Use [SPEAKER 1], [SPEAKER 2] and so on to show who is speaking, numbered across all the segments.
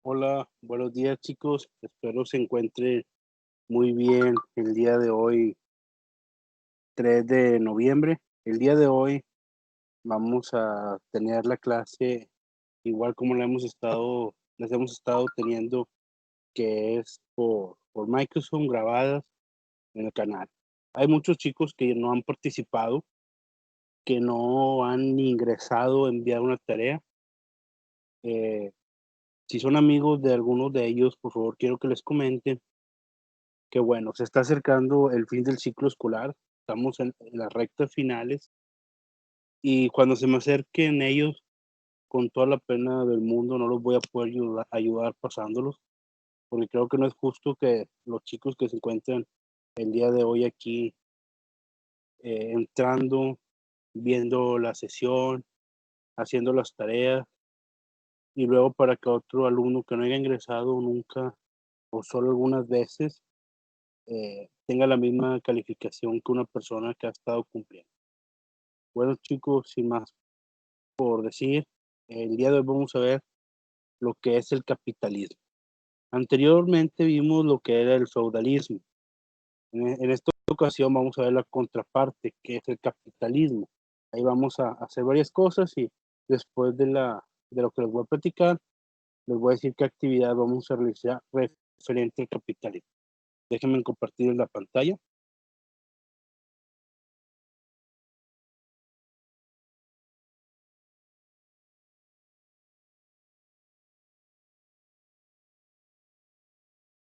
[SPEAKER 1] Hola, buenos días chicos. Espero se encuentre muy bien el día de hoy, 3 de noviembre. El día de hoy vamos a tener la clase igual como las hemos estado teniendo, que es por Microsoft grabadas en el canal. Hay muchos chicos que no han participado, que no han ingresado a enviar una tarea. Eh, si son amigos de algunos de ellos, por favor, quiero que les comente que bueno, se está acercando el fin del ciclo escolar, estamos en las rectas finales y cuando se me acerquen ellos, con toda la pena del mundo, no los voy a poder ayudar pasándolos, porque creo que no es justo que los chicos que se encuentran el día de hoy aquí, entrando, viendo la sesión, haciendo las tareas, y luego para que otro alumno que no haya ingresado nunca o solo algunas veces, tenga la misma calificación que una persona que ha estado cumpliendo. Bueno, chicos, sin más por decir, el día de hoy vamos a ver lo que es el capitalismo. Anteriormente vimos lo que era el feudalismo. En esta ocasión vamos a ver la contraparte, que es el capitalismo. Ahí vamos a hacer varias cosas y después de lo que les voy a platicar, les voy a decir qué actividad vamos a realizar referente al capitalismo. Déjenme compartir la pantalla.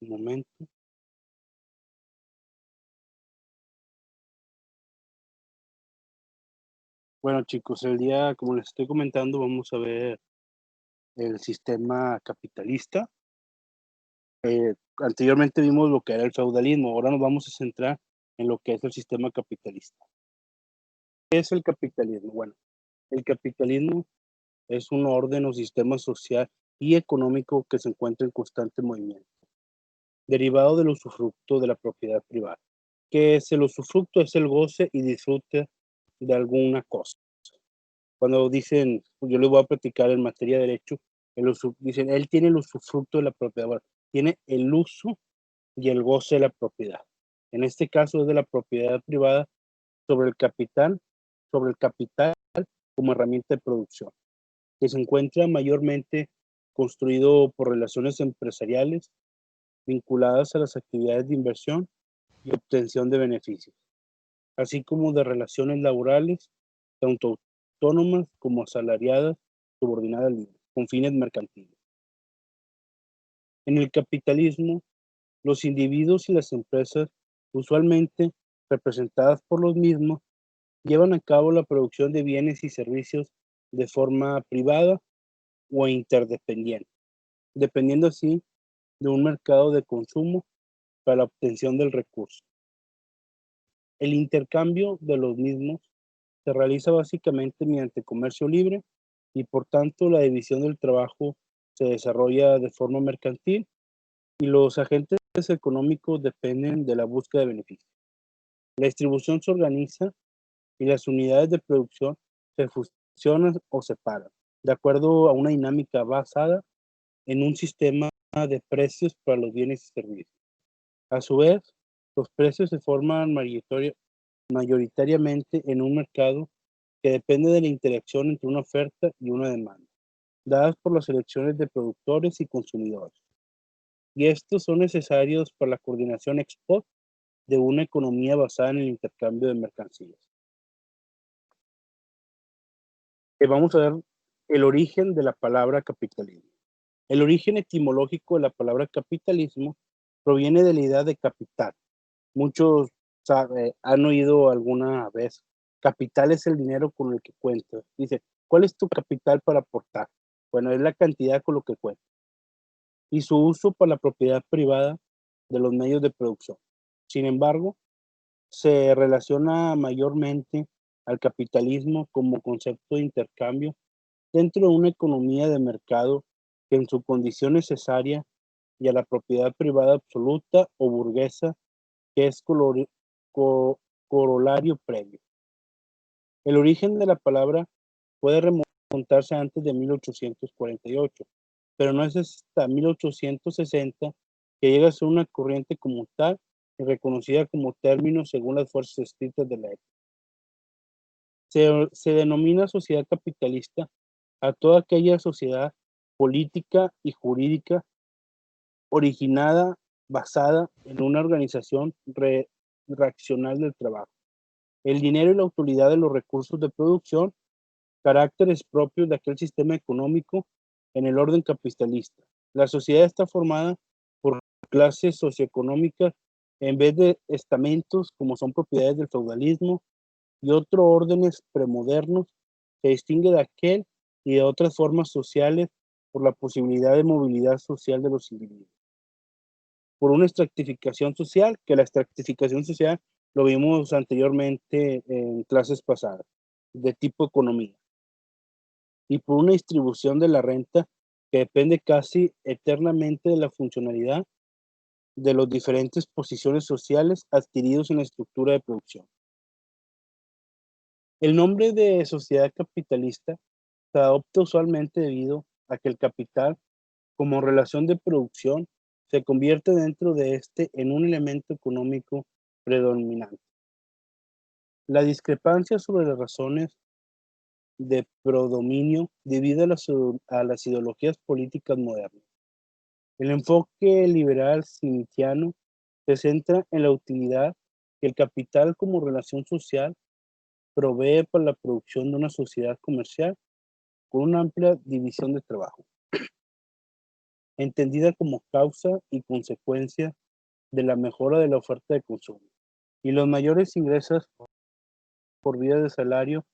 [SPEAKER 1] Un momento. Bueno, chicos, el día, como les estoy comentando, vamos a ver el sistema capitalista. Anteriormente vimos lo que era el feudalismo, ahora nos vamos a centrar en lo que es el sistema capitalista. ¿Qué es el capitalismo? Bueno, el capitalismo es un orden o sistema social y económico que se encuentra en constante movimiento, derivado del usufructo de la propiedad privada. ¿Qué es el usufructo? Es el goce y disfrute de alguna cosa. Cuando dicen, yo les voy a platicar en materia de derecho, dicen, él tiene el usufructo de la propiedad, bueno, tiene el uso y el goce de la propiedad. En este caso es de la propiedad privada sobre el capital, sobre el capital como herramienta de producción, que se encuentra mayormente construido por relaciones empresariales vinculadas a las actividades de inversión y obtención de beneficios, así como de relaciones laborales, tanto autónomas como asalariadas, subordinadas libres, con fines mercantiles. En el capitalismo, los individuos y las empresas, usualmente representadas por los mismos, llevan a cabo la producción de bienes y servicios de forma privada o interdependiente, dependiendo así de un mercado de consumo para la obtención del recurso. El intercambio de los mismos se realiza básicamente mediante comercio libre y por tanto la división del trabajo se desarrolla de forma mercantil y los agentes económicos dependen de la búsqueda de beneficios. La distribución se organiza y las unidades de producción se fusionan o separan, de acuerdo a una dinámica basada en un sistema de precios para los bienes y servicios. A su vez, los precios se forman mayoritariamente en un mercado que depende de la interacción entre una oferta y una demanda, dadas por las elecciones de productores y consumidores. Y estos son necesarios para la coordinación ex post de una economía basada en el intercambio de mercancías. Vamos a ver el origen de la palabra capitalismo. El origen etimológico de la palabra capitalismo proviene de la idea de capital. Muchos han oído alguna vez, capital es el dinero con el que cuentas. Dice, ¿cuál es tu capital para aportar? Bueno, es la cantidad con lo que cuentas. Y su uso para la propiedad privada de los medios de producción. Sin embargo, se relaciona mayormente al capitalismo como concepto de intercambio dentro de una economía de mercado que en su condición necesaria y a la propiedad privada absoluta o burguesa que es corolario previo. El origen de la palabra puede remontarse antes de 1848, pero no es hasta 1860 que llega a ser una corriente como tal y reconocida como término según las fuerzas estrictas de la época. Se denomina sociedad capitalista a toda aquella sociedad política y jurídica originada, basada en una organización racional del trabajo, el dinero y la utilidad de los recursos de producción, caracteres propios de aquel sistema económico en el orden capitalista. La sociedad está formada por clases socioeconómicas en vez de estamentos como son propiedades del feudalismo y otros órdenes premodernos. Se distingue de aquel y de otras formas sociales por la posibilidad de movilidad social de los individuos. Por una estratificación social, que la estratificación social lo vimos anteriormente en clases pasadas, de tipo economía, y por una distribución de la renta que depende casi eternamente de la funcionalidad de las diferentes posiciones sociales adquiridos en la estructura de producción. El nombre de sociedad capitalista se adopta usualmente debido a que el capital, como relación de producción, se convierte dentro de este en un elemento económico predominante. La discrepancia sobre las razones de predominio debido a las ideologías políticas modernas. El enfoque liberal smithiano se centra en la utilidad que el capital como relación social provee para la producción de una sociedad comercial con una amplia división de trabajo, entendida como causa y consecuencia de la mejora de la oferta de consumo y los mayores ingresos por vía de salario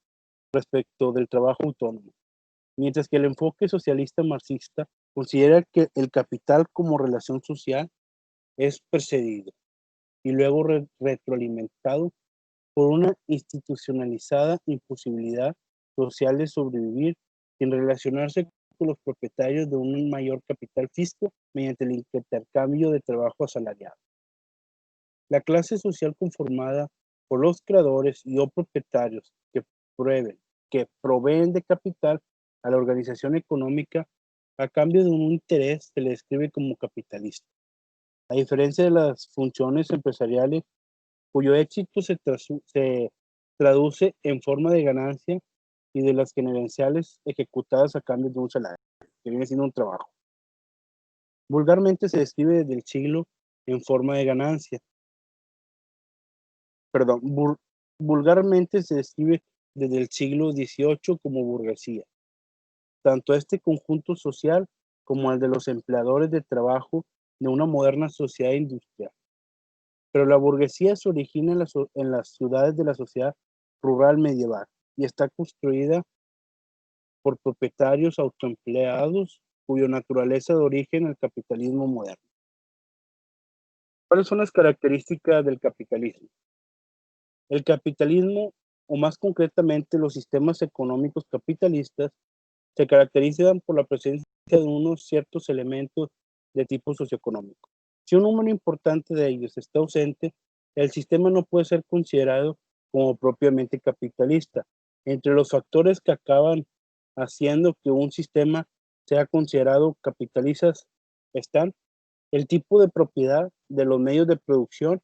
[SPEAKER 1] respecto del trabajo autónomo, mientras que el enfoque socialista marxista considera que el capital como relación social es precedido y luego retroalimentado por una institucionalizada imposibilidad social de sobrevivir sin relacionarse con los propietarios de un mayor capital físico mediante el intercambio de trabajo asalariado. La clase social conformada por los creadores y o propietarios que proveen de capital a la organización económica a cambio de un interés se le describe como capitalista. A diferencia de las funciones empresariales, cuyo éxito se traduce en forma de ganancia y de las gerenciales ejecutadas a cambio de un salario, que viene siendo un trabajo. Vulgarmente se describe desde el siglo en forma de ganancia. Perdón, vulgarmente se describe desde el siglo XVIII como burguesía, tanto este conjunto social como el de los empleadores de trabajo de una moderna sociedad industrial. Pero la burguesía se origina en las ciudades de la sociedad rural medieval y está construida por propietarios autoempleados cuya naturaleza de origen el capitalismo moderno. ¿Cuáles son las características del capitalismo? El capitalismo, o más concretamente los sistemas económicos capitalistas, se caracterizan por la presencia de unos ciertos elementos de tipo socioeconómico. Si un número importante de ellos está ausente, el sistema no puede ser considerado como propiamente capitalista. Entre los factores que acaban haciendo que un sistema sea considerado capitalista están el tipo de propiedad de los medios de producción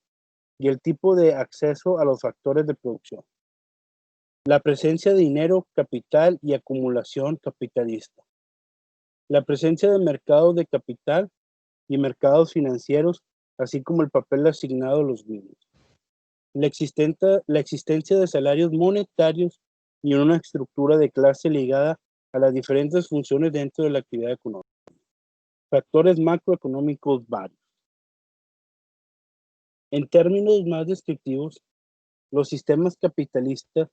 [SPEAKER 1] y el tipo de acceso a los factores de producción. La presencia de dinero, capital y acumulación capitalista. La presencia de mercados de capital y mercados financieros, así como el papel asignado a los mismos. La existencia de salarios monetarios y una estructura de clase ligada a las diferentes funciones dentro de la actividad económica. Factores macroeconómicos varios. En términos más descriptivos, los sistemas capitalistas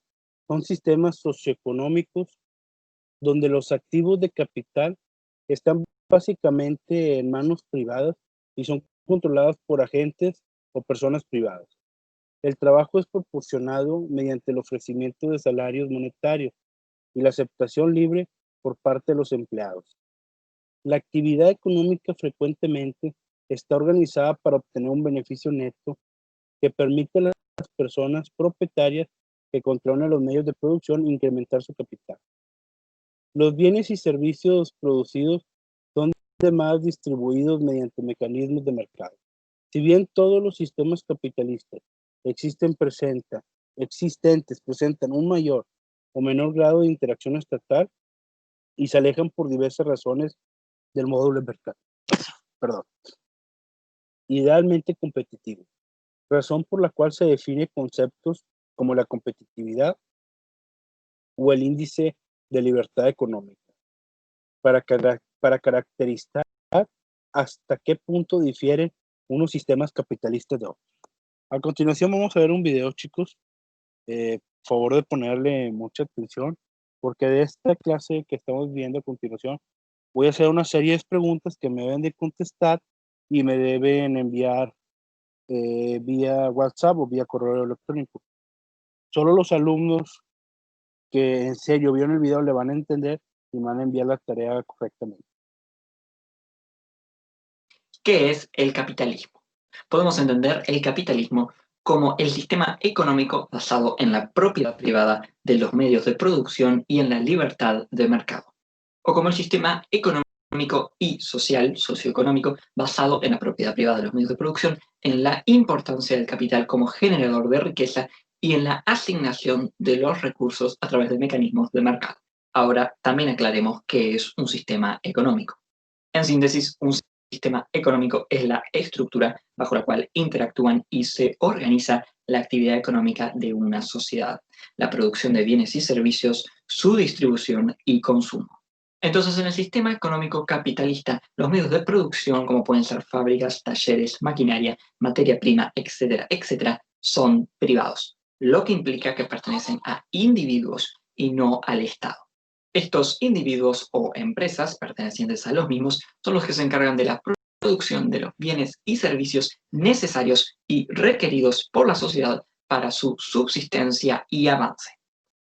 [SPEAKER 1] son sistemas socioeconómicos donde los activos de capital están básicamente en manos privadas y son controlados por agentes o personas privadas. El trabajo es proporcionado mediante el ofrecimiento de salarios monetarios y la aceptación libre por parte de los empleados. La actividad económica frecuentemente está organizada para obtener un beneficio neto que permite a las personas propietarias que controlan los medios de producción incrementar su capital. Los bienes y servicios producidos son demás distribuidos mediante mecanismos de mercado. Si bien todos los sistemas capitalistas existentes presentan un mayor o menor grado de interacción estatal y se alejan por diversas razones del módulo de mercado, perdón, idealmente competitivo, razón por la cual se define conceptos como la competitividad o el índice de libertad económica, para caracterizar hasta qué punto difieren unos sistemas capitalistas de otros. A continuación vamos a ver un video, chicos. Favor de ponerle mucha atención, porque de esta clase que estamos viendo a continuación, voy a hacer una serie de preguntas que me deben de contestar y me deben enviar vía WhatsApp o vía correo electrónico. Solo los alumnos que en serio vieron el video le van a entender y van a enviar la tarea correctamente.
[SPEAKER 2] ¿Qué es el capitalismo? Podemos entender el capitalismo como el sistema económico basado en la propiedad privada de los medios de producción y en la libertad de mercado, o como el sistema económico y social, socioeconómico, basado en la propiedad privada de los medios de producción, en la importancia del capital como generador de riqueza y en la asignación de los recursos a través de mecanismos de mercado. Ahora, también aclaremos qué es un sistema económico. En síntesis, un sistema económico es la estructura bajo la cual interactúan y se organiza la actividad económica de una sociedad, la producción de bienes y servicios, su distribución y consumo. Entonces, en el sistema económico capitalista, los medios de producción, como pueden ser fábricas, talleres, maquinaria, materia prima, etcétera, etcétera, son privados, lo que implica que pertenecen a individuos y no al Estado. Estos individuos o empresas pertenecientes a los mismos son los que se encargan de la producción de los bienes y servicios necesarios y requeridos por la sociedad para su subsistencia y avance.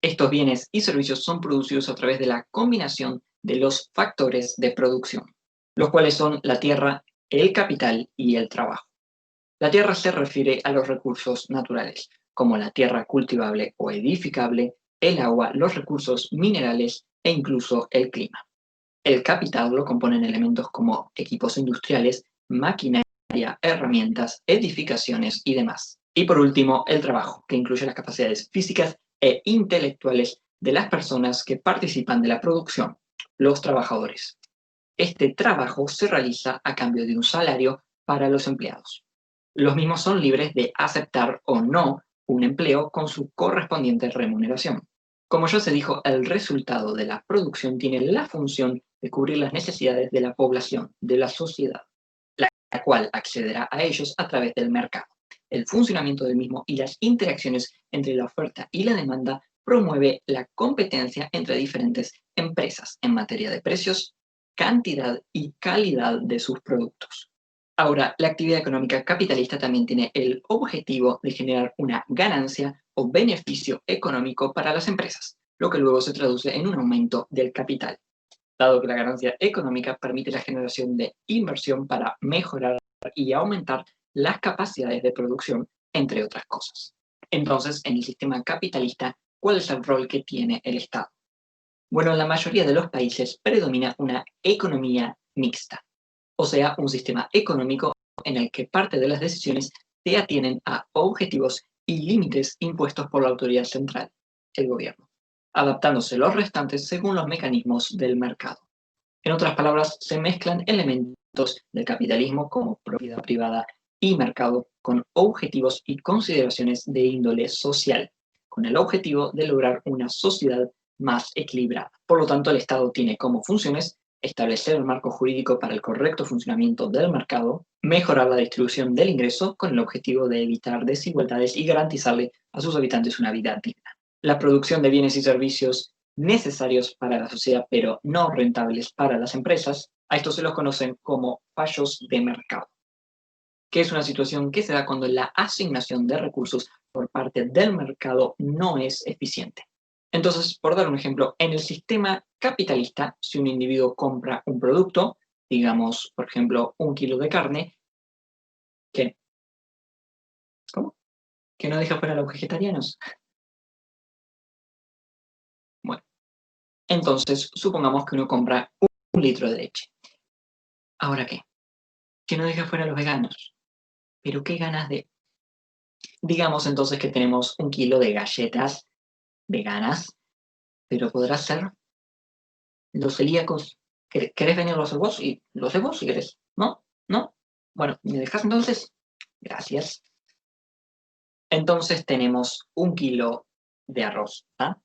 [SPEAKER 2] Estos bienes y servicios son producidos a través de la combinación de los factores de producción, los cuales son la tierra, el capital y el trabajo. La tierra se refiere a los recursos naturales, como la tierra cultivable o edificable, el agua, los recursos minerales e incluso el clima. El capital lo componen elementos como equipos industriales, maquinaria, herramientas, edificaciones y demás. Y por último, el trabajo, que incluye las capacidades físicas e intelectuales de las personas que participan de la producción, los trabajadores. Este trabajo se realiza a cambio de un salario para los empleados. Los mismos son libres de aceptar o no un empleo con su correspondiente remuneración. Como ya se dijo, el resultado de la producción tiene la función de cubrir las necesidades de la población, de la sociedad, la cual accederá a ellos a través del mercado. El funcionamiento del mismo y las interacciones entre la oferta y la demanda promueve la competencia entre diferentes empresas en materia de precios, cantidad y calidad de sus productos. Ahora, la actividad económica capitalista también tiene el objetivo de generar una ganancia o beneficio económico para las empresas, lo que luego se traduce en un aumento del capital, dado que la ganancia económica permite la generación de inversión para mejorar y aumentar las capacidades de producción, entre otras cosas. Entonces, en el sistema capitalista, ¿cuál es el rol que tiene el Estado? Bueno, en la mayoría de los países predomina una economía mixta, o sea, un sistema económico en el que parte de las decisiones se atienen a objetivos y límites impuestos por la autoridad central, el gobierno, adaptándose los restantes según los mecanismos del mercado. En otras palabras, se mezclan elementos del capitalismo como propiedad privada y mercado con objetivos y consideraciones de índole social, con el objetivo de lograr una sociedad más equilibrada. Por lo tanto, el Estado tiene como funciones establecer el marco jurídico para el correcto funcionamiento del mercado, mejorar la distribución del ingreso con el objetivo de evitar desigualdades y garantizarle a sus habitantes una vida digna. La producción de bienes y servicios necesarios para la sociedad, pero no rentables para las empresas, a estos se los conocen como fallos de mercado, que es una situación que se da cuando la asignación de recursos por parte del mercado no es eficiente. Entonces, por dar un ejemplo, en el sistema capitalista, si un individuo compra un producto, digamos, por ejemplo, 1 kilo de carne, ¿qué? ¿Cómo? ¿Que no deja fuera a los vegetarianos? Bueno, entonces, supongamos que uno compra 1 litro de leche. Ahora qué, que no deja fuera a los veganos. Pero qué ganas de... Digamos entonces que tenemos 1 kilo de galletas veganas, pero podrás ser los celíacos. ¿Querés venirlos a vos? Y los de vos si querés. ¿No? ¿No? Bueno, ¿me dejas entonces? Gracias. Entonces tenemos 1 kilo de arroz. ¿Ah?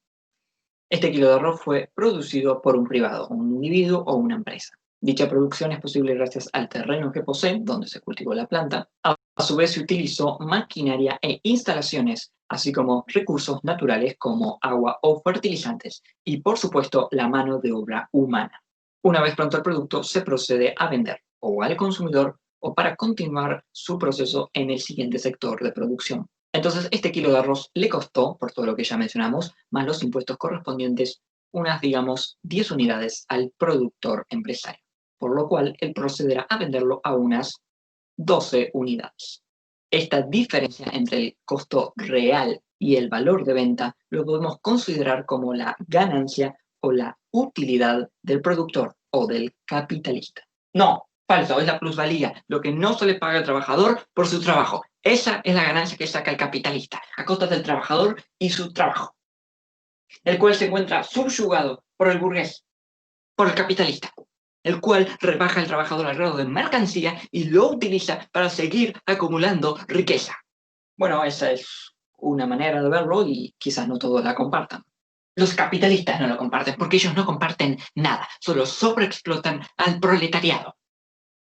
[SPEAKER 2] Este kilo de arroz fue producido por un privado, un individuo o una empresa. Dicha producción es posible gracias al terreno que posee, donde se cultivó la planta. A su vez se utilizó maquinaria e instalaciones, así como recursos naturales como agua o fertilizantes, y por supuesto la mano de obra humana. Una vez pronto el producto se procede a vender o al consumidor o para continuar su proceso en el siguiente sector de producción. Entonces, este kilo de arroz le costó, por todo lo que ya mencionamos, más los impuestos correspondientes, unas, digamos, 10 unidades al productor empresario, por lo cual él procederá a venderlo a unas 12 unidades. Esta diferencia entre el costo real y el valor de venta lo podemos considerar como la ganancia o la utilidad del productor o del capitalista. No, falso, es la plusvalía, lo que no se le paga al trabajador por su trabajo. Esa es la ganancia que saca el capitalista, a costa del trabajador y su trabajo, el cual se encuentra subyugado por el burgués, por el capitalista, el cual rebaja al trabajador al grado de mercancía y lo utiliza para seguir acumulando riqueza. Bueno, esa es una manera de verlo y quizás no todos la compartan. Los capitalistas no lo comparten porque ellos no comparten nada, solo sobreexplotan al proletariado,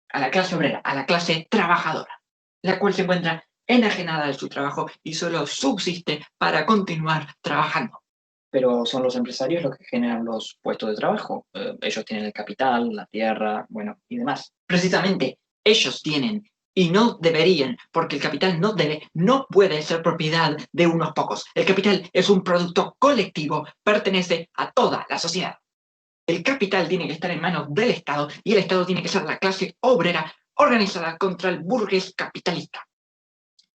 [SPEAKER 2] a la clase obrera, a la clase trabajadora, la cual se encuentra enajenada de su trabajo y solo subsiste para continuar trabajando. Pero son los empresarios los que generan los puestos de trabajo. Ellos tienen el capital, la tierra, bueno, y demás. Precisamente, ellos tienen y no deberían, porque el capital no debe, no puede ser propiedad de unos pocos. El capital es un producto colectivo, pertenece a toda la sociedad. El capital tiene que estar en manos del Estado y el Estado tiene que ser la clase obrera organizada contra el burgués capitalista.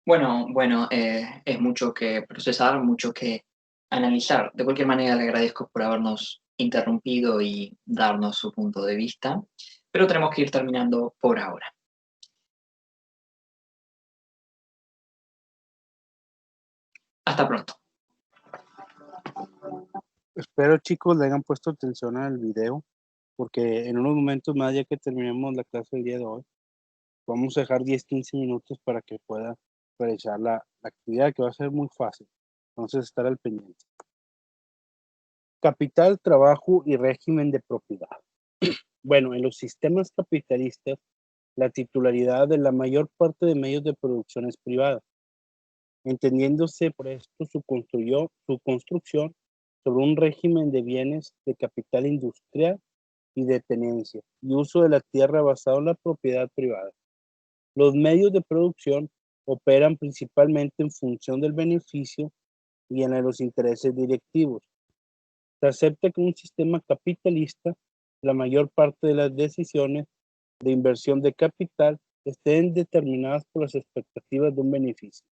[SPEAKER 2] Bueno, es mucho que procesar, mucho que analizar. De cualquier manera, le agradezco por habernos interrumpido y darnos su punto de vista, pero tenemos que ir terminando por ahora. Hasta pronto.
[SPEAKER 1] Espero, chicos, le hayan puesto atención al video, porque en unos momentos más, ya que terminemos la clase del día de hoy, vamos a dejar 10-15 minutos para que pueda realizar la actividad, que va a ser muy fácil. Entonces, estar al pendiente. Capital, trabajo y régimen de propiedad. Bueno, en los sistemas capitalistas, la titularidad de la mayor parte de medios de producción es privada, entendiéndose por esto su construcción sobre un régimen de bienes de capital industrial y de tenencia y uso de la tierra basado en la propiedad privada. Los medios de producción operan principalmente en función del beneficio y en los intereses directivos. Se acepta que en un sistema capitalista, la mayor parte de las decisiones de inversión de capital estén determinadas por las expectativas de un beneficio,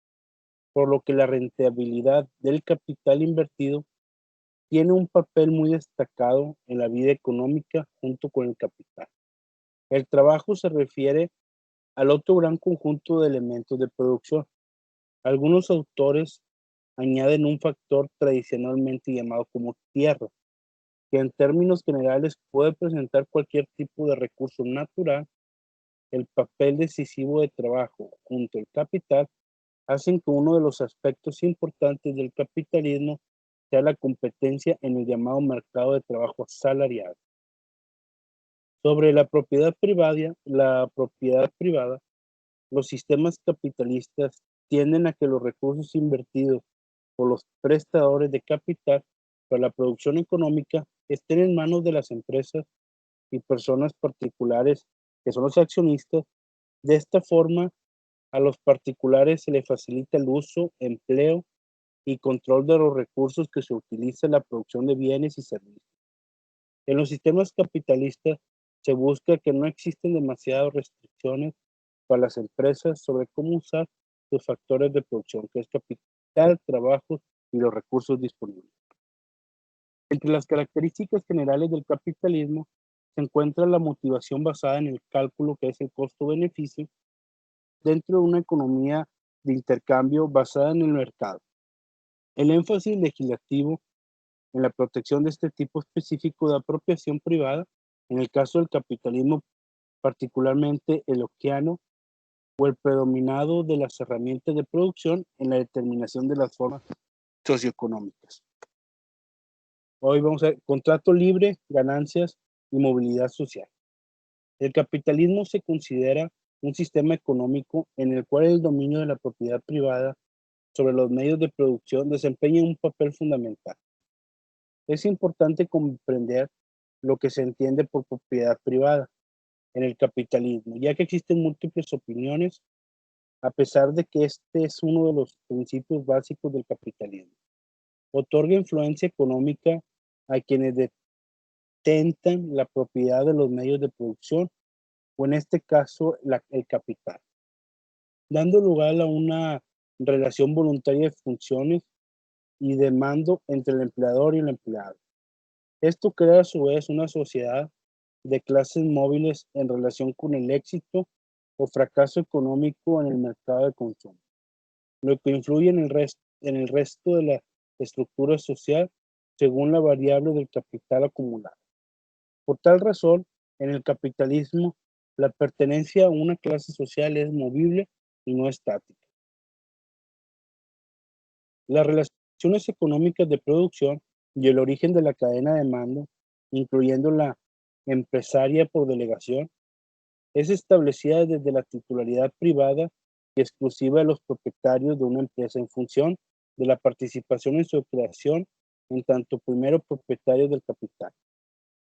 [SPEAKER 1] por lo que la rentabilidad del capital invertido tiene un papel muy destacado en la vida económica junto con el capital. El trabajo se refiere al otro gran conjunto de elementos de producción. Algunos autores añaden un factor tradicionalmente llamado como tierra, que en términos generales puede presentar cualquier tipo de recurso natural. El papel decisivo de trabajo junto al capital hacen que uno de los aspectos importantes del capitalismo sea la competencia en el llamado mercado de trabajo salarial. Sobre la propiedad privada, los sistemas capitalistas tienden a que los recursos invertidos por los prestadores de capital para la producción económica estén en manos de las empresas y personas particulares que son los accionistas. De esta forma, a los particulares se les facilita el uso, empleo y control de los recursos que se utilizan en la producción de bienes y servicios. En los sistemas capitalistas se busca que no existen demasiadas restricciones para las empresas sobre cómo usar los factores de producción, que es capital, trabajo y los recursos disponibles. Entre las características generales del capitalismo se encuentra la motivación basada en el cálculo que es el costo-beneficio dentro de una economía de intercambio basada en el mercado. El énfasis legislativo en la protección de este tipo específico de apropiación privada, en el caso del capitalismo, particularmente el océano, o el predominado de las herramientas de producción en la determinación de las formas socioeconómicas. Hoy vamos a ver contrato libre, ganancias y movilidad social. El capitalismo se considera un sistema económico en el cual el dominio de la propiedad privada sobre los medios de producción desempeña un papel fundamental. Es importante comprender lo que se entiende por propiedad privada en el capitalismo, ya que existen múltiples opiniones, a pesar de que este es uno de los principios básicos del capitalismo. Otorga influencia económica a quienes detentan la propiedad de los medios de producción, o en este caso el capital, dando lugar a una relación voluntaria de funciones y de mando entre el empleador y el empleado. Esto crea a su vez una sociedad de clases móviles en relación con el éxito o fracaso económico en el mercado de consumo, lo que influye en el resto de la estructura social según la variable del capital acumulado. Por tal razón, en el capitalismo, la pertenencia a una clase social es movible y no estática. Las relaciones económicas de producción y el origen de la cadena de mando, incluyendo la empresaria por delegación, es establecida desde la titularidad privada y exclusiva de los propietarios de una empresa en función de la participación en su creación en tanto primero propietarios del capital.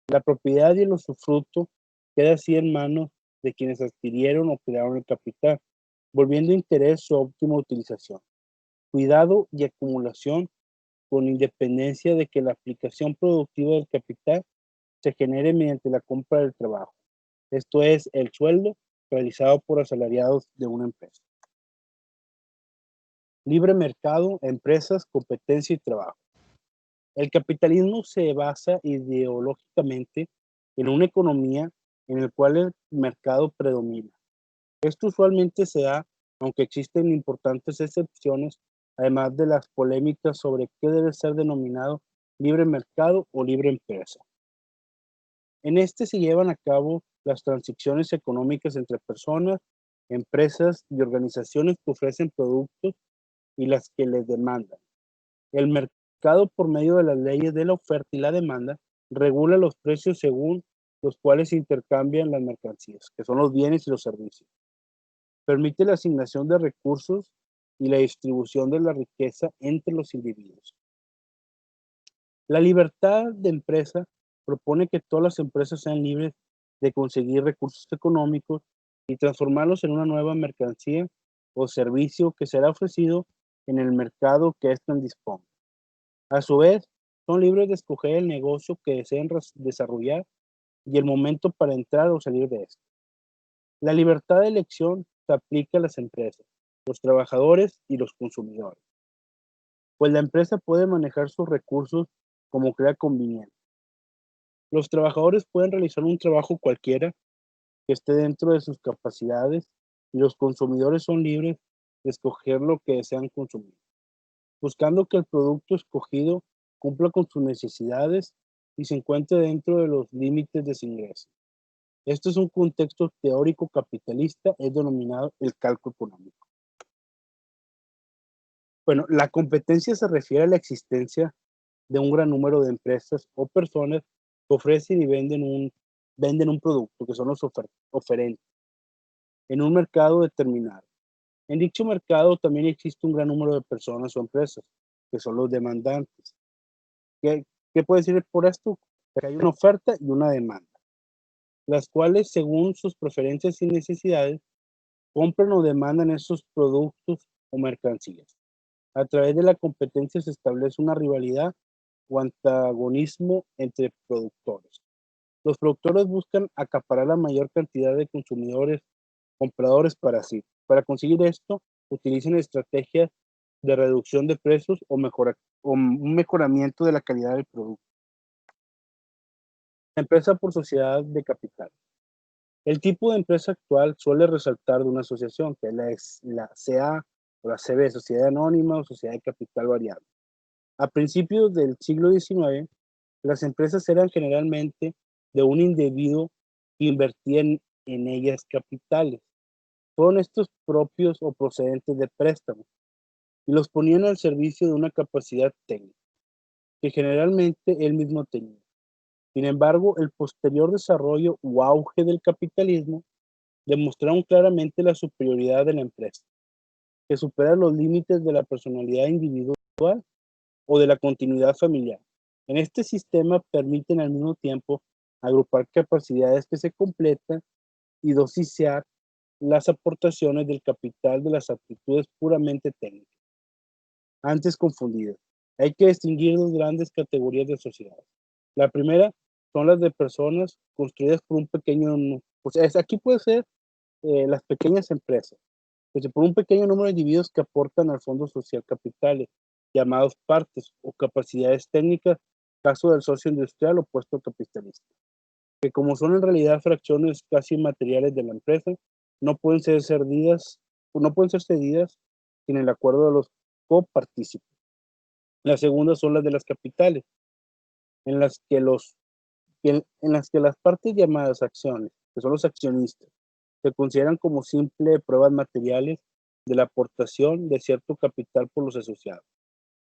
[SPEAKER 1] La propiedad y el usufructo queda así en manos de quienes adquirieron o crearon el capital, volviendo interés su óptima utilización, cuidado y acumulación con independencia de que la aplicación productiva del capital se genere mediante la compra del trabajo, esto es, el sueldo realizado por asalariados de una empresa. Libre mercado, empresas, competencia y trabajo. El capitalismo se basa ideológicamente en una economía en la cual el mercado predomina. Esto usualmente se da, aunque existen importantes excepciones, además de las polémicas sobre qué debe ser denominado libre mercado o libre empresa. En este se llevan a cabo las transacciones económicas entre personas, empresas y organizaciones que ofrecen productos y las que les demandan. El mercado, por medio de las leyes de la oferta y la demanda, regula los precios según los cuales se intercambian las mercancías, que son los bienes y los servicios. Permite la asignación de recursos y la distribución de la riqueza entre los individuos. La libertad de empresa propone que todas las empresas sean libres de conseguir recursos económicos y transformarlos en una nueva mercancía o servicio que será ofrecido en el mercado que ésta disponga. A su vez, son libres de escoger el negocio que deseen desarrollar y el momento para entrar o salir de esto. La libertad de elección se aplica a las empresas, los trabajadores y los consumidores, pues la empresa puede manejar sus recursos como crea conveniente. Los trabajadores pueden realizar un trabajo cualquiera que esté dentro de sus capacidades y los consumidores son libres de escoger lo que desean consumir, buscando que el producto escogido cumpla con sus necesidades y se encuentre dentro de los límites de su ingreso. Esto es un contexto teórico capitalista, es denominado el cálculo económico. Bueno, la competencia se refiere a la existencia de un gran número de empresas o personas que ofrecen y venden un producto, que son los oferentes, en un mercado determinado. En dicho mercado también existe un gran número de personas o empresas, que son los demandantes. ¿Qué puede decir por esto? Que hay una oferta y una demanda, las cuales, según sus preferencias y necesidades, compran o demandan esos productos o mercancías. A través de la competencia se establece una rivalidad o antagonismo entre productores. Los productores buscan acaparar la mayor cantidad de consumidores, compradores para sí. Para conseguir esto, utilizan estrategias de reducción de precios o un mejoramiento de la calidad del producto. empresa por sociedad de capital. El tipo de empresa actual suele resaltar de una asociación, que es la CA o la CB, Sociedad Anónima o Sociedad de Capital Variable. A principios del siglo XIX, las empresas eran generalmente de un individuo que invertía en ellas capitales. Fueron estos propios o procedentes de préstamos y los ponían al servicio de una capacidad técnica, que generalmente él mismo tenía. Sin embargo, el posterior desarrollo o auge del capitalismo demostraron claramente la superioridad de la empresa, que supera los límites de la personalidad individual o de la continuidad familiar. En este sistema permiten al mismo tiempo agrupar capacidades que se completan y dosizar las aportaciones del capital de las aptitudes puramente técnicas, antes confundidas. Hay que distinguir dos grandes categorías de sociedades. La primera son las de personas construidas por un pequeño, pues aquí puede ser las pequeñas empresas, pues por un pequeño número de individuos que aportan al fondo social capitales, llamados partes o capacidades técnicas, caso del socio industrial opuesto capitalista, que como son en realidad fracciones casi inmateriales de la empresa, no pueden ser cedidas sin el acuerdo de los copartícipes. La segunda son las de las capitales, en las que las partes llamadas acciones, que son los accionistas, se consideran como simple pruebas materiales de la aportación de cierto capital por los asociados,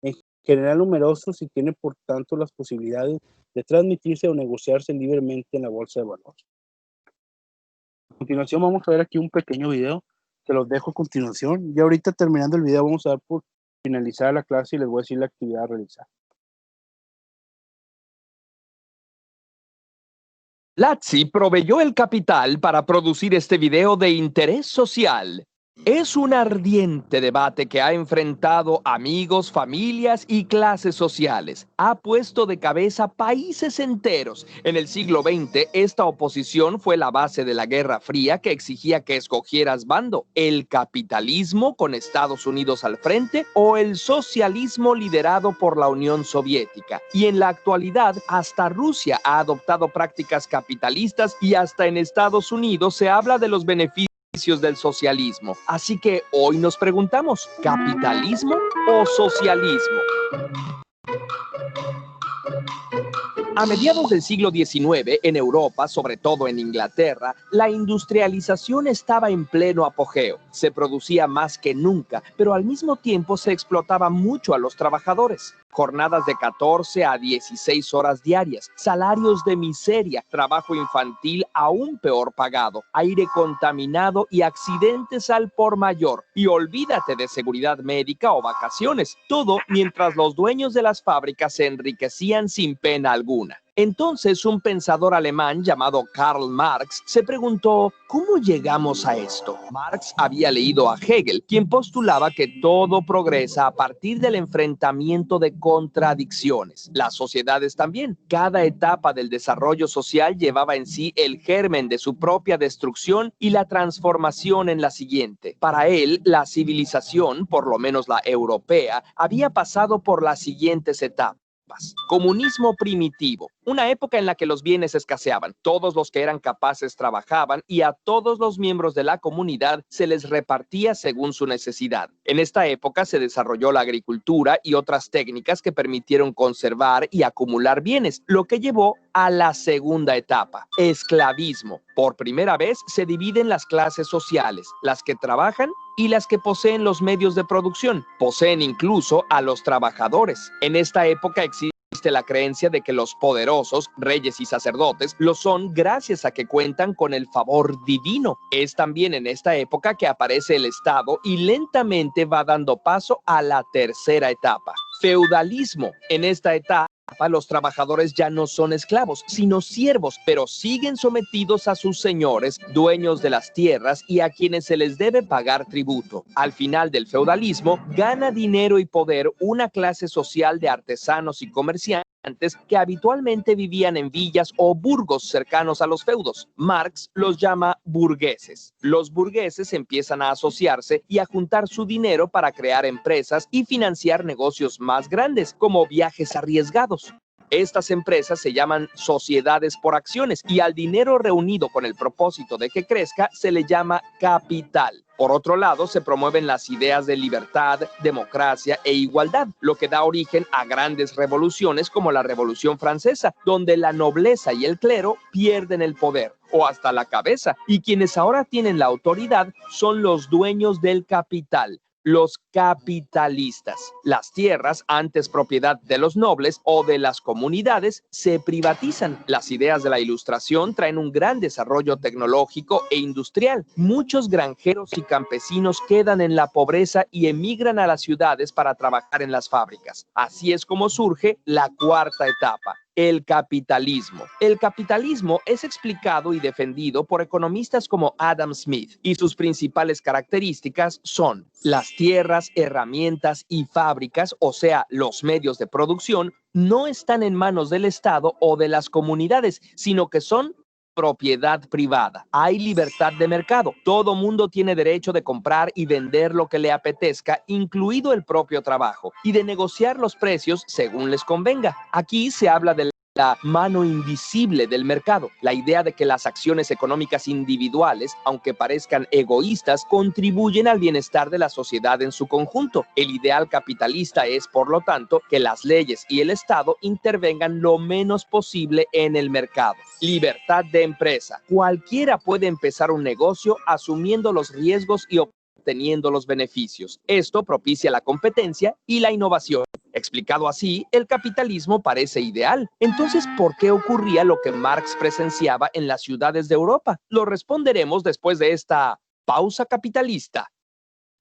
[SPEAKER 1] en general numerosos y tiene por tanto las posibilidades de transmitirse o negociarse libremente en la bolsa de valores. A continuación vamos a ver aquí un pequeño video, que los dejo a continuación. Y ahorita terminando el video vamos a dar por finalizar la clase y les voy a decir la actividad a realizar.
[SPEAKER 3] Platzi proveyó el capital para producir este video de interés social. Es un ardiente debate que ha enfrentado amigos, familias y clases sociales. Ha puesto de cabeza países enteros. En el siglo XX, esta oposición fue la base de la Guerra Fría que exigía que escogieras bando: el capitalismo con Estados Unidos al frente o el socialismo liderado por la Unión Soviética. Y en la actualidad, hasta Rusia ha adoptado prácticas capitalistas y hasta en Estados Unidos se habla de los beneficios del socialismo. Así que hoy nos preguntamos, ¿capitalismo o socialismo? A mediados del siglo XIX, en Europa, sobre todo en Inglaterra, la industrialización estaba en pleno apogeo. Se producía más que nunca, pero al mismo tiempo se explotaba mucho a los trabajadores. Jornadas de 14 a 16 horas diarias, salarios de miseria, trabajo infantil aún peor pagado, aire contaminado y accidentes al por mayor. Y olvídate de seguridad médica o vacaciones, todo mientras los dueños de las fábricas se enriquecían sin pena alguna. Entonces, un pensador alemán llamado Karl Marx se preguntó, ¿cómo llegamos a esto? Marx había leído a Hegel, quien postulaba que todo progresa a partir del enfrentamiento de contradicciones. Las sociedades también. Cada etapa del desarrollo social llevaba en sí el germen de su propia destrucción y la transformación en la siguiente. Para él, la civilización, por lo menos la europea, había pasado por las siguientes etapas. Comunismo primitivo, una época en la que los bienes escaseaban, todos los que eran capaces trabajaban y a todos los miembros de la comunidad se les repartía según su necesidad. En esta época se desarrolló la agricultura y otras técnicas que permitieron conservar y acumular bienes, lo que llevó a la segunda etapa, esclavismo. Por primera vez se dividen las clases sociales, las que trabajan y las que poseen los medios de producción. Poseen incluso a los trabajadores. En esta época existe la creencia de que los poderosos, reyes y sacerdotes, lo son gracias a que cuentan con el favor divino. Es también en esta época que aparece el Estado y lentamente va dando paso a la tercera etapa, feudalismo. En esta etapa, los trabajadores ya no son esclavos, sino siervos, pero siguen sometidos a sus señores, dueños de las tierras y a quienes se les debe pagar tributo. Al final del feudalismo, gana dinero y poder una clase social de artesanos y comerciantes que habitualmente vivían en villas o burgos cercanos a los feudos. Marx los llama burgueses. Los burgueses empiezan a asociarse y a juntar su dinero para crear empresas y financiar negocios más grandes, como viajes arriesgados. Estas empresas se llaman sociedades por acciones y al dinero reunido con el propósito de que crezca se le llama capital. Por otro lado, se promueven las ideas de libertad, democracia e igualdad, lo que da origen a grandes revoluciones como la Revolución Francesa, donde la nobleza y el clero pierden el poder, o hasta la cabeza, y quienes ahora tienen la autoridad son los dueños del capital, los capitalistas. Las tierras, antes propiedad de los nobles o de las comunidades, se privatizan. Las ideas de la Ilustración traen un gran desarrollo tecnológico e industrial. Muchos granjeros y campesinos quedan en la pobreza y emigran a las ciudades para trabajar en las fábricas. Así es como surge la cuarta etapa, el capitalismo. El capitalismo es explicado y defendido por economistas como Adam Smith y sus principales características son las tierras, herramientas y fábricas, o sea, los medios de producción, no están en manos del Estado o de las comunidades, sino que son propiedad privada. Hay libertad de mercado. Todo mundo tiene derecho de comprar y vender lo que le apetezca, incluido el propio trabajo, y de negociar los precios según les convenga. Aquí se habla de la mano invisible del mercado, la idea de que las acciones económicas individuales, aunque parezcan egoístas, contribuyen al bienestar de la sociedad en su conjunto. El ideal capitalista es, por lo tanto, que las leyes y el Estado intervengan lo menos posible en el mercado. Libertad de empresa. Cualquiera puede empezar un negocio asumiendo los riesgos y obteniendo los beneficios. Esto propicia la competencia y la innovación. Explicado así, el capitalismo parece ideal. Entonces, ¿por qué ocurría lo que Marx presenciaba en las ciudades de Europa? Lo responderemos después de esta pausa capitalista.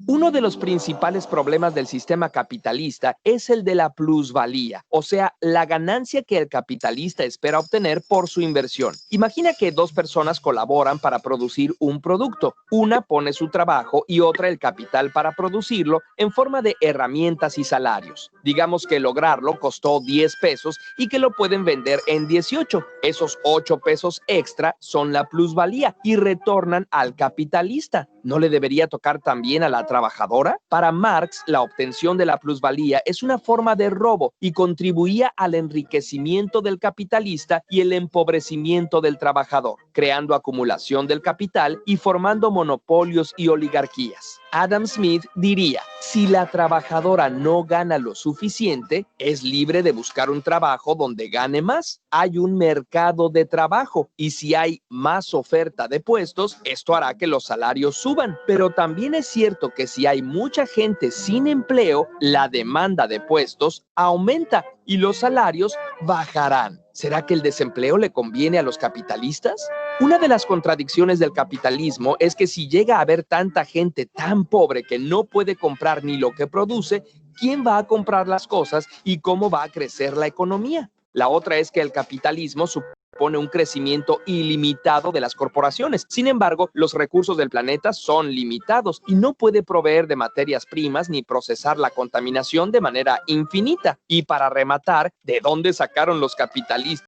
[SPEAKER 3] Uno de los principales problemas del sistema capitalista es el de la plusvalía, o sea, la ganancia que el capitalista espera obtener por su inversión. Imagina que dos personas colaboran para producir un producto. Una pone su trabajo y otra el capital para producirlo en forma de herramientas y salarios. Digamos que lograrlo costó 10 pesos y que lo pueden vender en 18. Esos 8 pesos extra son la plusvalía y retornan al capitalista. ¿No le debería tocar también a la trabajadora? Para Marx, la obtención de la plusvalía es una forma de robo y contribuía al enriquecimiento del capitalista y el empobrecimiento del trabajador, creando acumulación del capital y formando monopolios y oligarquías. Adam Smith diría, si la trabajadora no gana lo suficiente, es libre de buscar un trabajo donde gane más. Hay un mercado de trabajo y si hay más oferta de puestos, esto hará que los salarios suban. Pero también es cierto que si hay mucha gente sin empleo, la demanda de puestos aumenta y los salarios bajarán. ¿Será que el desempleo le conviene a los capitalistas? Una de las contradicciones del capitalismo es que si llega a haber tanta gente tan pobre que no puede comprar ni lo que produce, ¿quién va a comprar las cosas y cómo va a crecer la economía? La otra es que el capitalismo supone un crecimiento ilimitado de las corporaciones. Sin embargo, los recursos del planeta son limitados y no puede proveer de materias primas ni procesar la contaminación de manera infinita. Y para rematar, ¿de dónde sacaron los capitalistas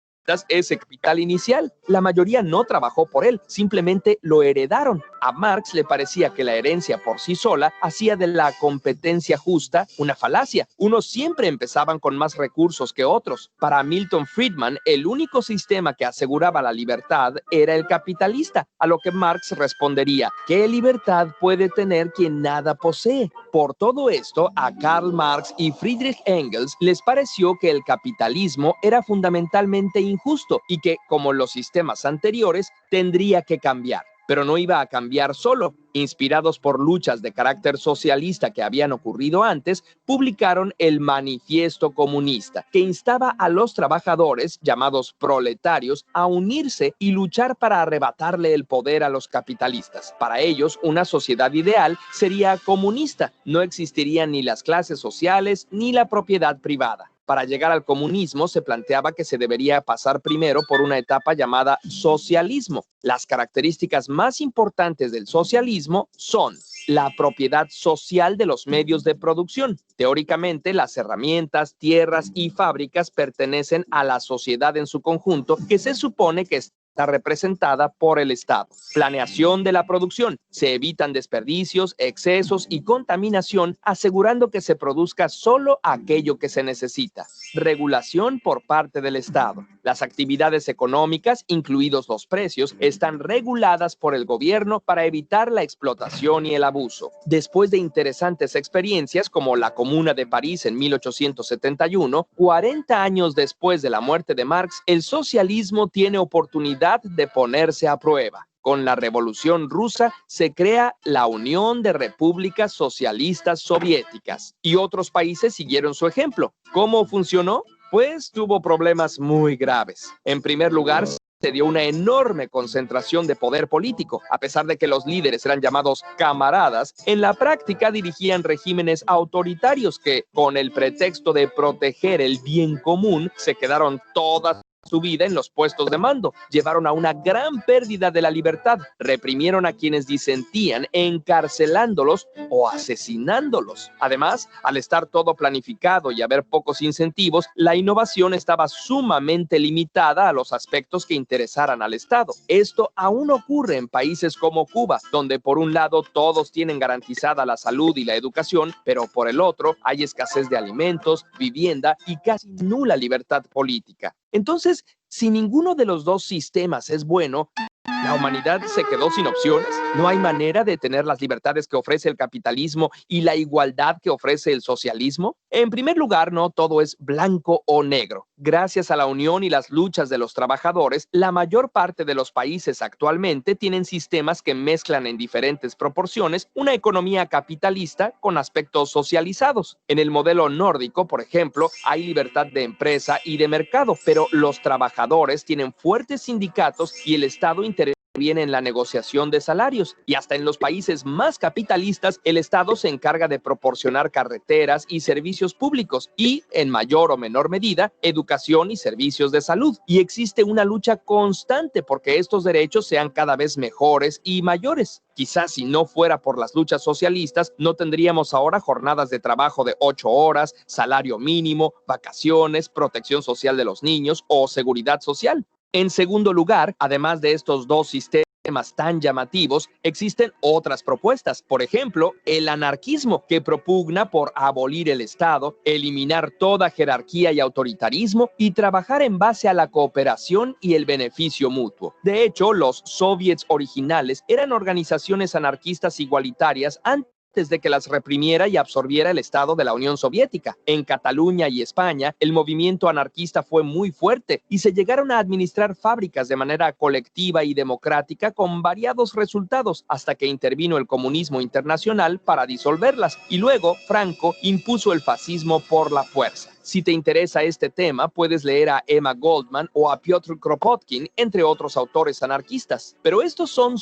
[SPEAKER 3] ese capital inicial? La mayoría no trabajó por él, simplemente lo heredaron. A Marx le parecía que la herencia por sí sola hacía de la competencia justa una falacia. Unos siempre empezaban con más recursos que otros. Para Milton Friedman, el único sistema que aseguraba la libertad era el capitalista, a lo que Marx respondería, ¿qué libertad puede tener quien nada posee? Por todo esto, a Karl Marx y Friedrich Engels les pareció que el capitalismo era fundamentalmente injusto y que, como los sistemas anteriores, tendría que cambiar. Pero no iba a cambiar solo. Inspirados por luchas de carácter socialista que habían ocurrido antes, publicaron el Manifiesto Comunista, que instaba a los trabajadores, llamados proletarios, a unirse y luchar para arrebatarle el poder a los capitalistas. Para ellos, una sociedad ideal sería comunista. No existirían ni las clases sociales ni la propiedad privada. Para llegar al comunismo se planteaba que se debería pasar primero por una etapa llamada socialismo. Las características más importantes del socialismo son la propiedad social de los medios de producción. Teóricamente, las herramientas, tierras y fábricas pertenecen a la sociedad en su conjunto, que se supone que está está representada por el Estado. Planeación de la producción. Se evitan desperdicios, excesos y contaminación, asegurando que se produzca solo aquello que se necesita. Regulación por parte del Estado. Las actividades económicas, incluidos los precios, están reguladas por el gobierno para evitar la explotación y el abuso. Después de interesantes experiencias como la Comuna de París en 1871, 40 años después de la muerte de Marx, el socialismo tiene oportunidad de ponerse a prueba. Con la Revolución Rusa se crea la Unión de Repúblicas Socialistas Soviéticas y otros países siguieron su ejemplo. ¿Cómo funcionó? Pues tuvo problemas muy graves. En primer lugar, se dio una enorme concentración de poder político. A pesar de que los líderes eran llamados camaradas, en la práctica dirigían regímenes autoritarios que, con el pretexto de proteger el bien común, se quedaron toda su vida en los puestos de mando, llevaron a una gran pérdida de la libertad, reprimieron a quienes disentían, encarcelándolos o asesinándolos. Además, al estar todo planificado y haber pocos incentivos, la innovación estaba sumamente limitada a los aspectos que interesaran al Estado. Esto aún ocurre en países como Cuba, donde por un lado todos tienen garantizada la salud y la educación, pero por el otro hay escasez de alimentos, vivienda y casi nula libertad política. Entonces, si ninguno de los dos sistemas es bueno, ¿la humanidad se quedó sin opciones? ¿No hay manera de tener las libertades que ofrece el capitalismo y la igualdad que ofrece el socialismo? En primer lugar, no todo es blanco o negro. Gracias a la unión y las luchas de los trabajadores, la mayor parte de los países actualmente tienen sistemas que mezclan en diferentes proporciones una economía capitalista con aspectos socializados. En el modelo nórdico, por ejemplo, hay libertad de empresa y de mercado, pero los trabajadores tienen fuertes sindicatos y el Estado interviene en la negociación de salarios, y hasta en los países más capitalistas el Estado se encarga de proporcionar carreteras y servicios públicos y, en mayor o menor medida, educación y servicios de salud. Y existe una lucha constante porque estos derechos sean cada vez mejores y mayores. Quizás si no fuera por las luchas socialistas, no tendríamos ahora jornadas de trabajo de 8 horas, salario mínimo, vacaciones, protección social de los niños o seguridad social. En segundo lugar, además de estos dos sistemas tan llamativos, existen otras propuestas. Por ejemplo, el anarquismo, que propugna por abolir el Estado, eliminar toda jerarquía y autoritarismo y trabajar en base a la cooperación y el beneficio mutuo. De hecho, los soviets originales eran organizaciones anarquistas igualitarias antes de que las reprimiera y absorbiera el Estado de la Unión Soviética. En Cataluña y España, el movimiento anarquista fue muy fuerte y se llegaron a administrar fábricas de manera colectiva y democrática con variados resultados, hasta que intervino el comunismo internacional para disolverlas, y luego Franco impuso el fascismo por la fuerza. Si te interesa este tema, puedes leer a Emma Goldman o a Piotr Kropotkin, entre otros autores anarquistas. Pero estos son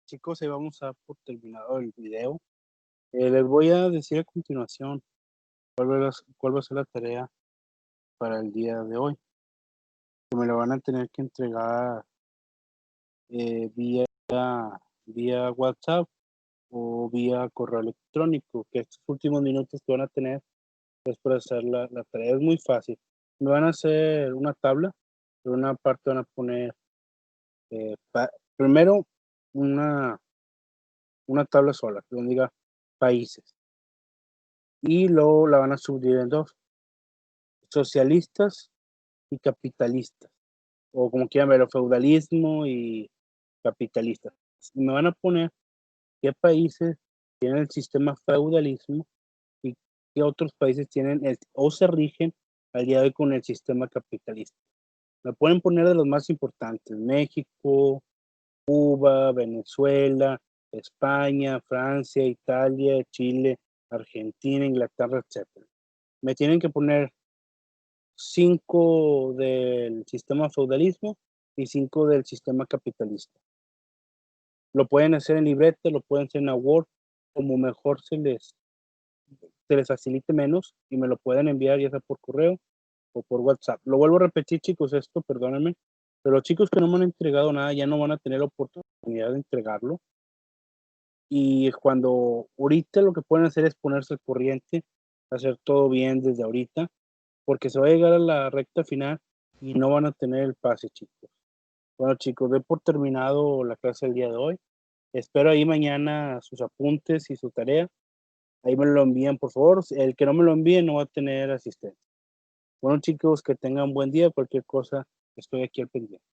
[SPEAKER 1] Chicos, ahí vamos a dar por terminado el video. Les voy a decir a continuación cuál va a ser la tarea para el día de hoy. Que me lo van a tener que entregar vía WhatsApp o vía correo electrónico, que estos últimos minutos que van a tener es para hacer la tarea. Es muy fácil. Me van a hacer una tabla, en una parte van a poner primero una tabla sola, donde diga países. Y luego la van a subdividir en dos: socialistas y capitalistas, o como quieran verlo, feudalismo y capitalistas. Me van a poner qué países tienen el sistema feudalismo y qué otros países tienen o se rigen al día de hoy con el sistema capitalista. Me pueden poner de los más importantes: México, Cuba, Venezuela, España, Francia, Italia, Chile, Argentina, Inglaterra, etc. Me tienen que poner 5 del sistema feudalismo y 5 del sistema capitalista. Lo pueden hacer en libreta, lo pueden hacer en Word, como mejor se les facilite menos, y me lo pueden enviar ya sea por correo o por WhatsApp. Lo vuelvo a repetir, chicos, esto, perdónenme, pero los chicos que no me han entregado nada ya no van a tener la oportunidad de entregarlo. Y cuando ahorita lo que pueden hacer es ponerse al corriente, hacer todo bien desde ahorita, porque se va a llegar a la recta final y no van a tener el pase, chicos. Bueno, chicos, doy por terminado la clase del día de hoy. Espero ahí mañana sus apuntes y su tarea. Ahí me lo envían, por favor. El que no me lo envíe no va a tener asistencia. Bueno, chicos, que tengan buen día. Cualquier cosa, estoy aquí al pendiente.